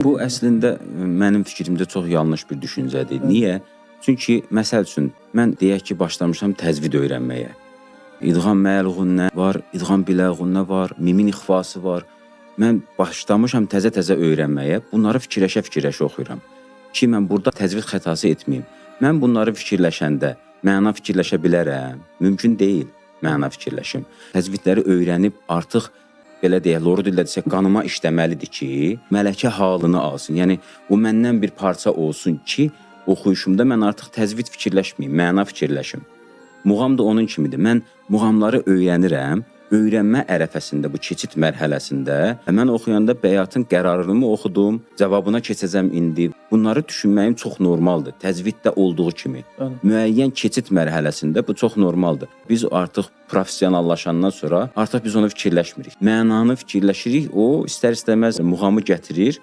Bu əslində mənim fikrimdə çox yanlış bir düşüncədir. Niyə? Çünki məsəl üçün mən deyək ki, başlamışam təzvid öyrənməyə. İdğam məluğunnə var, idğam biləğunnə var, mimin ixfası var. Mən başlamışam təzə-təzə öyrənməyə. Bunları fikirləşə-fikirləşə oxuyuram. Ki, mən burada təcvid xətası etməyim. Mən bunları fikirləşəndə məna fikirləşə bilərəm. Mümkün deyil məna fikirləşim. Təcvidləri öyrənib artıq belə deyək, loru dillə desək, qanıma işləməlidir ki, mələkə halını alsın. Yəni, o məndən bir parça olsun ki, oxuyuşumda mən artıq təzvid fikirləşməyim, məna fikirləşim. Muğam da onun kimidir. Mən muğamları öyrənirəm. Öyrənmə ərəfəsində, bu keçid mərhələsində mən oxuyanda bəyatın qərarını oxudum, cavabına keçəcəm indi. Bunları düşünməyim çox normaldır, təzviddə olduğu kimi. Müəyyən keçid mərhələsində bu çox normaldır. Biz artıq professionallaşandan sonra artıq biz onu fikirləşmirik. Mənanı fikirləşirik, o istər-istəməz muğamı gətirir.